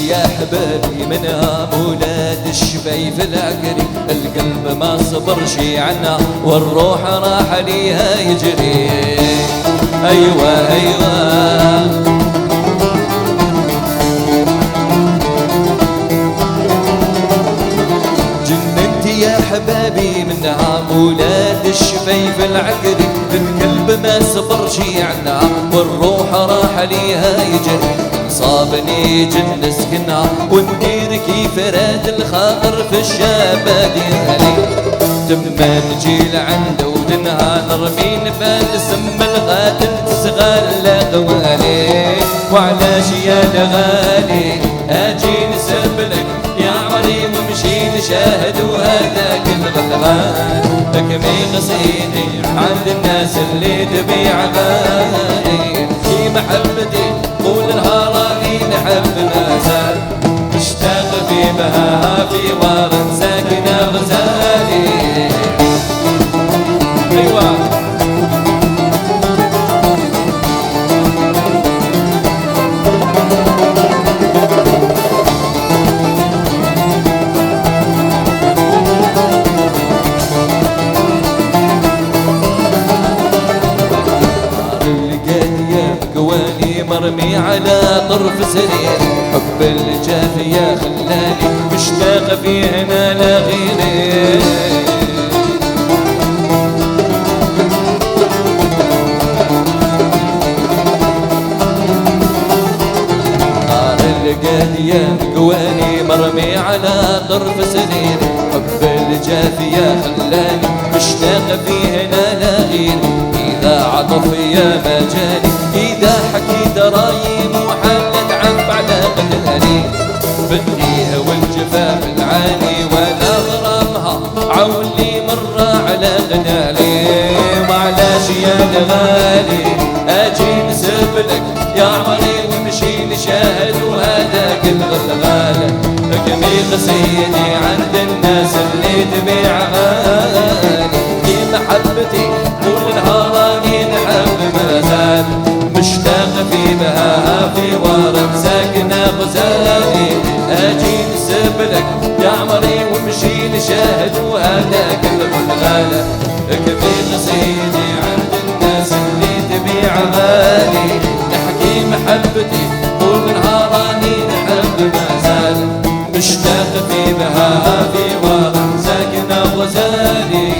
يا حبابي منها مولاد الشفايف العقري، القلب ما صبر شي عنها والروح راح ليها يجري. أيوة أيوة يا حبابي منها مولاد الشفايف العقري، القلب ما صبر شي عنها والروح راح ليها يجري. صابني جن سكنها وندير كيف راد الخاطر في الشبادي غالي. تما نجي لعند ودنها نرمي نبال سم الغادر تسغال غوالي. وعلاش يا الغالي اجي نسبلك يا عمري ومشي نشاهد وهذاك الغلغال. اكمي قصيدي عند الناس اللي تبيع غالي، في محبتي طول نهار راني نحب الغزال. مشتاق في بهاها في وار ساكنة غزالي. ايوه مرمي على طرف سرير، حب الجافية خلاني مشتاق في هنا لا غيري. نار القادية قواني مرمي على طرف سرير، حب الجافية خلاني مشتاق في هنا لا غيري. إذا عطف يا مجالي إذا حكي درايم وحلت عف على قدري، بديها والجفاف العالي ولا غرامها عولي مرة على غنالي. وعلاش يا الغالي اجي نسبلك يا عمري ونمشي نشاهد وهذاك الغلغال. اكمي قصيدي عند الناس اللي تبيع غالي، في محبتي طول نهار راني نحب مازال. مشتاق في بهاها في وارد ساكنة غزالي، اجي نسبلك يا عمري ومشي نشاهد وهذاك الغلغال. اكفي قصيدي عند الناس اللي تبيع غالي، نحكي محبتي طول نهار راني نحب مازال. مشتاق في بهاها في وارد ساكنة غزالي.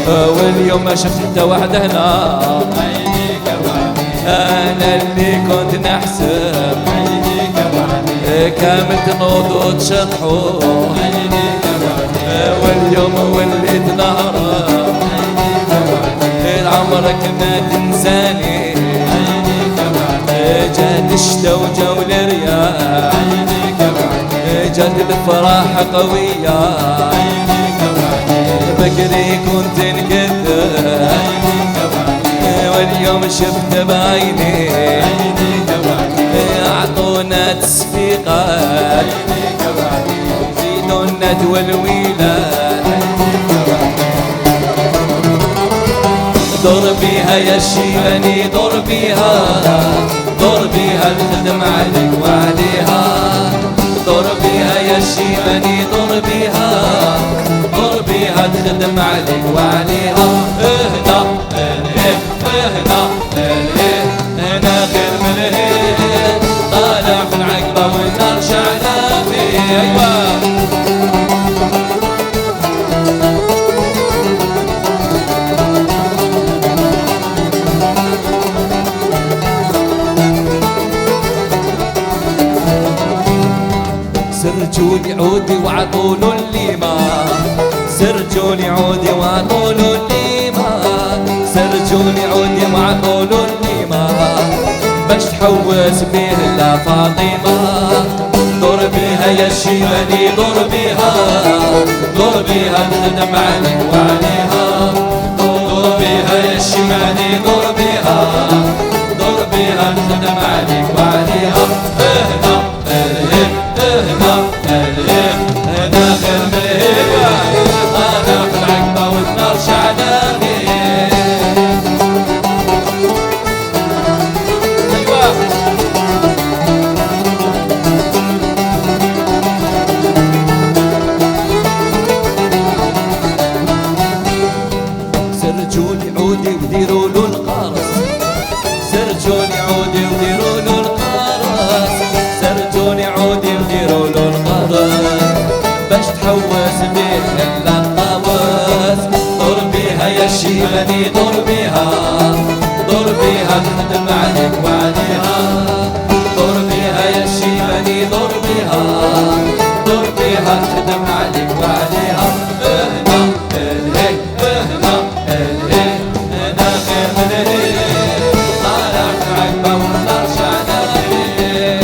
واليوم شفت واحدة هنا أنا اللي كنت نحسب كامل تنوض وتشطحو، واليوم وليت نهرب عمرك ما تنساني. جات الشتا وجو الرياح جات الفرح قوية، بكري كنت نكذب واليوم شفت بعيني. اعطونا تصفيقات زيدونا والويلات، دور بيها يا الشيباني دور بيها، دور بيها الخدم عليك وعليها. دور بيها يا الشيباني دور بيها، دور بيها تخدم عليك وعليها. اهنا اهنا اهنا غير من الهين طالع في العقبة والنار شعلة فيه. ايوه سرجولي عودي وعطولو الليمة، سرجولي عودي وعطولو الليمة، سرجولي عودي وعطولو الليمة، باش تحوس بيه لا فاطمة. دور بيها يا الشيباني دور بيها، دور بيها تخدم عليك وعليها. دور بيها يا الشيباني دور بيها، دور بيها تخدم عليك وعليها. اهنا اهنا اهنا اهنا خير من يا الشيباني دور بيها نخدم عليك وعليها دور بيها يا الشيباني دور بيها نخدم عليك وعليها اهنا الهي اهنا الهي انا غير من الهي طالعت عقبة ونرجع نهي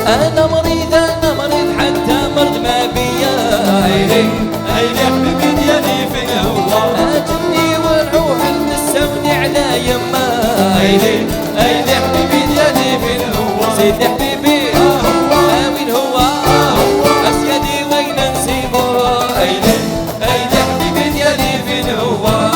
أنا مريض حتى مرض ما بيا عيني حبيبي ديالي في الهوا أجني والروح المستوني على يما عيني حبيبي ديالي في الهوا سيدي حبيبي وين هو أسيدي وين نسيبه عيني حبيبي ديالي في الهوا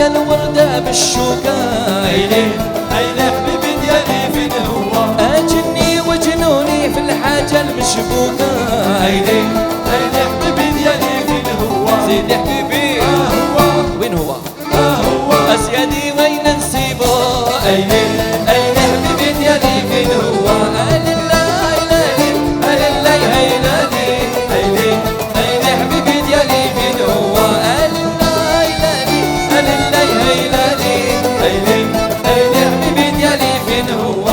الوردة بالشوكة عيني حبيبي ديالي في الهوا أجني وجنوني في الحاجة المشبوكة عيني حبيبي ديالي في الهوا سيدي حبيبي وين هو أسيادي وين نسيبه عيني حبيبي ديالي في الهوا حبيبي ديالي في الهوا حبيبي ديالي فين هو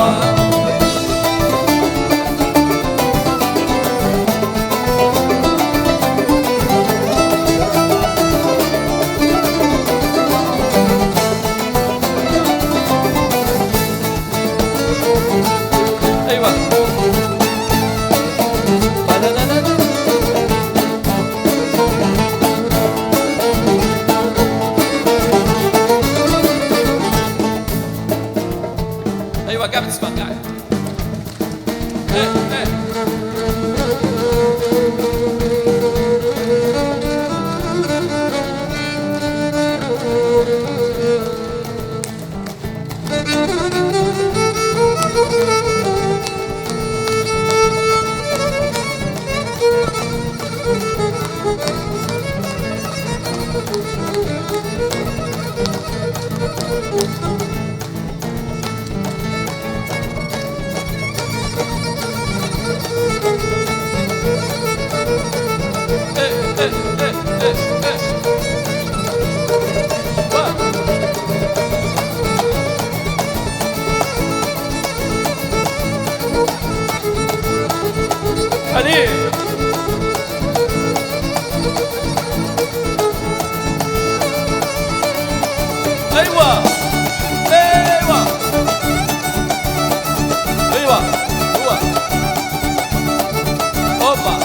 ايوه لا لا لا ايوه قاعد تسمع قاعد حليب ايوه ايوه ايوه هو اوبا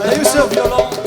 Allez, Youssef, violon.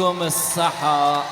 يعطيكم الصحة.